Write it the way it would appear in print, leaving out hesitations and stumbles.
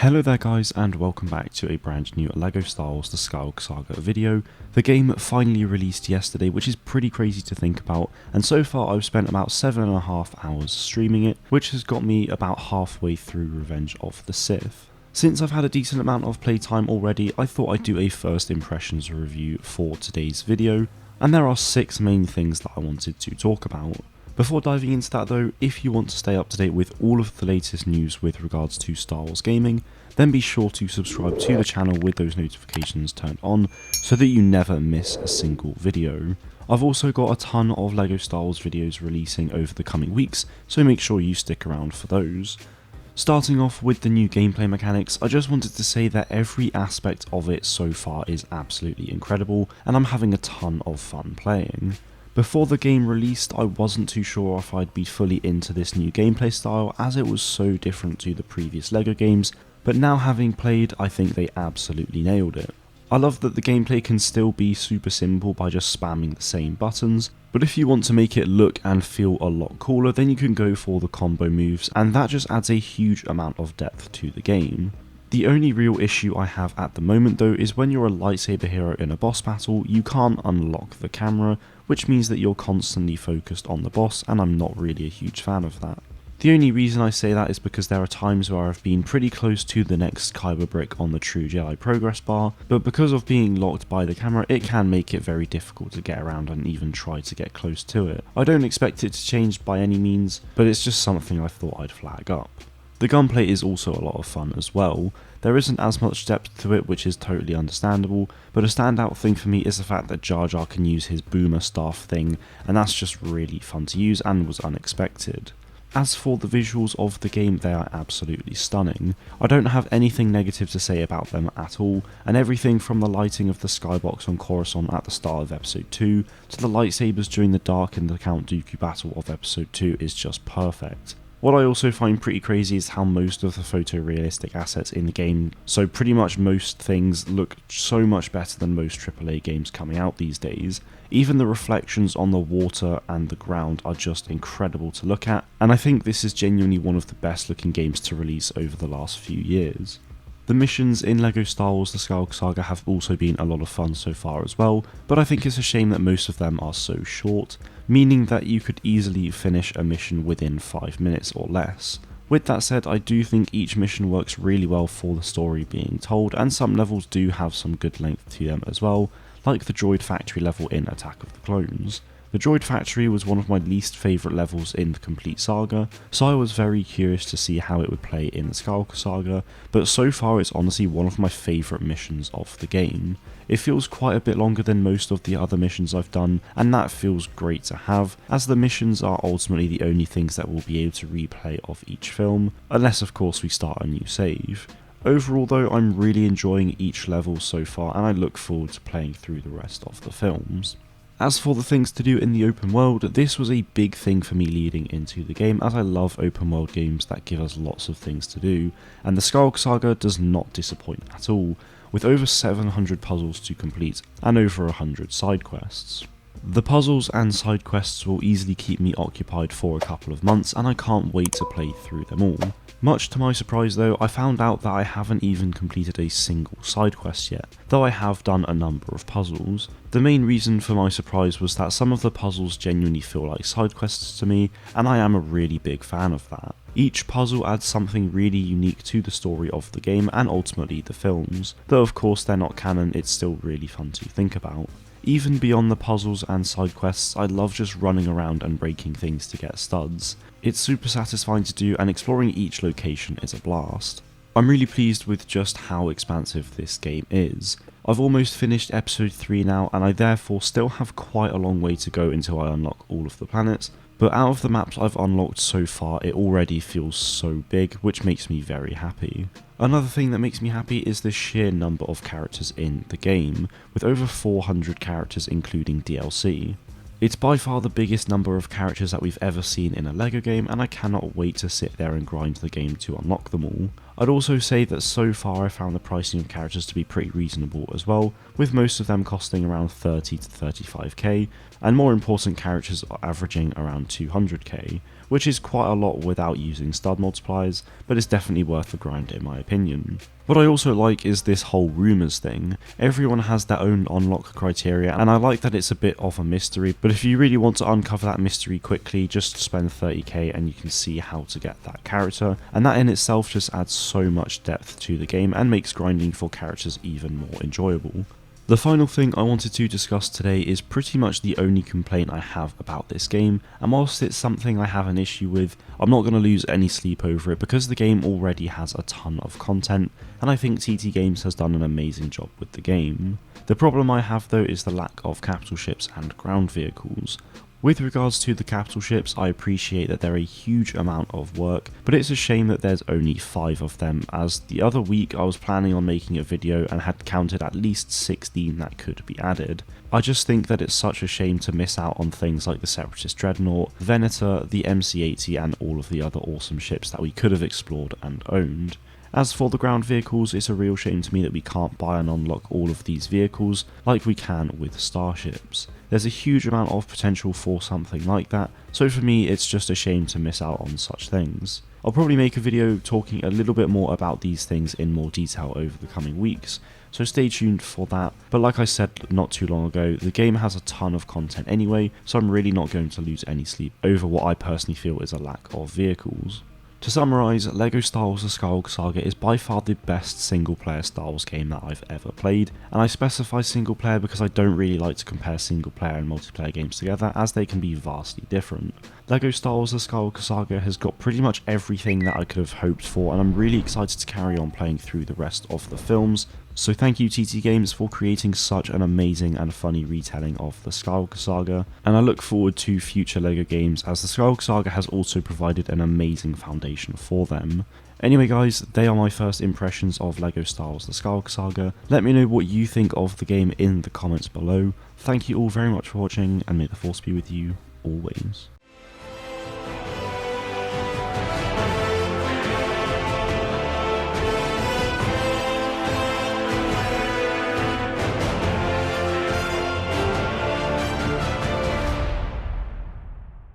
Hello there guys, and welcome back to a brand new LEGO Star Wars The Skywalker Saga video. The game finally released yesterday, which is pretty crazy to think about, and so far I've spent about 7.5 hours streaming it, which has got me about halfway through Revenge of the Sith. Since I've had a decent amount of playtime already, I thought I'd do a first impressions review for today's video, and there are 6 main things that I wanted to talk about. Before diving into that though, if you want to stay up to date with all of the latest news with regards to Star Wars gaming, then be sure to subscribe to the channel with those notifications turned on so that you never miss a single video. I've also got a ton of LEGO Star Wars videos releasing over the coming weeks, so make sure you stick around for those. Starting off with the new gameplay mechanics, I just wanted to say that every aspect of it so far is absolutely incredible, and I'm having a ton of fun playing. Before the game released, I wasn't too sure if I'd be fully into this new gameplay style as it was so different to the previous LEGO games, but now having played, I think they absolutely nailed it. I love that the gameplay can still be super simple by just spamming the same buttons, but if you want to make it look and feel a lot cooler, then you can go for the combo moves, and that just adds a huge amount of depth to the game. The only real issue I have at the moment though is when you're a lightsaber hero in a boss battle, you can't unlock the camera, which means that you're constantly focused on the boss, and I'm not really a huge fan of that. The only reason I say that is because there are times where I've been pretty close to the next Kyber brick on the True Jedi progress bar, but because of being locked by the camera, it can make it very difficult to get around and even try to get close to it. I don't expect it to change by any means, but it's just something I thought I'd flag up. The gunplay is also a lot of fun as well. There isn't as much depth to it, which is totally understandable, but a standout thing for me is the fact that Jar Jar can use his boomer staff thing, and that's just really fun to use and was unexpected. As for the visuals of the game, they are absolutely stunning. I don't have anything negative to say about them at all, and everything from the lighting of the skybox on Coruscant at the start of episode 2, to the lightsabers during the dark in the Count Dooku battle of episode 2 is just perfect. What I also find pretty crazy is how most of the photorealistic assets in the game, so pretty much most things, look so much better than most AAA games coming out these days. Even the reflections on the water and the ground are just incredible to look at, and I think this is genuinely one of the best looking games to release over the last few years. The missions in LEGO Star Wars The Skywalker Saga have also been a lot of fun so far as well, but I think it's a shame that most of them are so short, meaning that you could easily finish a mission within 5 minutes or less. With that said, I do think each mission works really well for the story being told, and some levels do have some good length to them as well, like the Droid Factory level in Attack of the Clones. The Droid Factory was one of my least favourite levels in the complete saga, so I was very curious to see how it would play in the Skywalker Saga, but so far it's honestly one of my favourite missions of the game. It feels quite a bit longer than most of the other missions I've done, and that feels great to have, as the missions are ultimately the only things that we'll be able to replay of each film, unless of course we start a new save. Overall though, I'm really enjoying each level so far, and I look forward to playing through the rest of the films. As for the things to do in the open world, this was a big thing for me leading into the game, as I love open world games that give us lots of things to do, and the Skywalker Saga does not disappoint at all, with over 700 puzzles to complete and over 100 side quests. The puzzles and side quests will easily keep me occupied for a couple of months, and I can't wait to play through them all. Much to my surprise though, I found out that I haven't even completed a single side quest yet, though I have done a number of puzzles. The main reason for my surprise was that some of the puzzles genuinely feel like side quests to me, and I am a really big fan of that. Each puzzle adds something really unique to the story of the game and ultimately the films, though of course they're not canon, it's still really fun to think about. Even beyond the puzzles and side quests, I love just running around and breaking things to get studs. It's super satisfying to do, and exploring each location is a blast. I'm really pleased with just how expansive this game is. I've almost finished episode 3 now, and I therefore still have quite a long way to go until I unlock all of the planets, but out of the maps I've unlocked so far, it already feels so big, which makes me very happy. Another thing that makes me happy is the sheer number of characters in the game, with over 400 characters including DLC. It's by far the biggest number of characters that we've ever seen in a LEGO game, and I cannot wait to sit there and grind the game to unlock them all. I'd also say that so far I found the pricing of characters to be pretty reasonable as well, with most of them costing around 30 to 35k, and more important characters are averaging around 200k, which is quite a lot without using stud multipliers, but it's definitely worth the grind in my opinion. What I also like is this whole rumours thing. Everyone has their own unlock criteria, and I like that it's a bit of a mystery, but if you really want to uncover that mystery quickly, just spend 30k and you can see how to get that character, and that in itself just adds so much depth to the game and makes grinding for characters even more enjoyable. The final thing I wanted to discuss today is pretty much the only complaint I have about this game, and whilst it's something I have an issue with, I'm not going to lose any sleep over it because the game already has a ton of content, and I think TT Games has done an amazing job with the game. The problem I have though is the lack of capital ships and ground vehicles. With regards to the capital ships, I appreciate that they're a huge amount of work, but it's a shame that there's only 5 of them, as the other week I was planning on making a video and had counted at least 16 that could be added. I just think that it's such a shame to miss out on things like the Separatist Dreadnought, Venator, the MC-80 and all of the other awesome ships that we could have explored and owned. As for the ground vehicles, it's a real shame to me that we can't buy and unlock all of these vehicles like we can with starships. There's a huge amount of potential for something like that, so for me it's just a shame to miss out on such things. I'll probably make a video talking a little bit more about these things in more detail over the coming weeks, so stay tuned for that. But like I said not too long ago, the game has a ton of content anyway, so I'm really not going to lose any sleep over what I personally feel is a lack of vehicles. To summarise, LEGO Star Wars The Skywalker Saga is by far the best single player Star Wars game that I've ever played, and I specify single player because I don't really like to compare single player and multiplayer games together as they can be vastly different. LEGO Star Wars The Skywalker Saga has got pretty much everything that I could have hoped for, and I'm really excited to carry on playing through the rest of the films. So thank you TT Games for creating such an amazing and funny retelling of the Skywalker Saga, and I look forward to future LEGO games as the Skywalker Saga has also provided an amazing foundation for them. Anyway guys, they are my first impressions of LEGO Star Wars The Skywalker Saga. Let me know what you think of the game in the comments below. Thank you all very much for watching, and may the Force be with you always.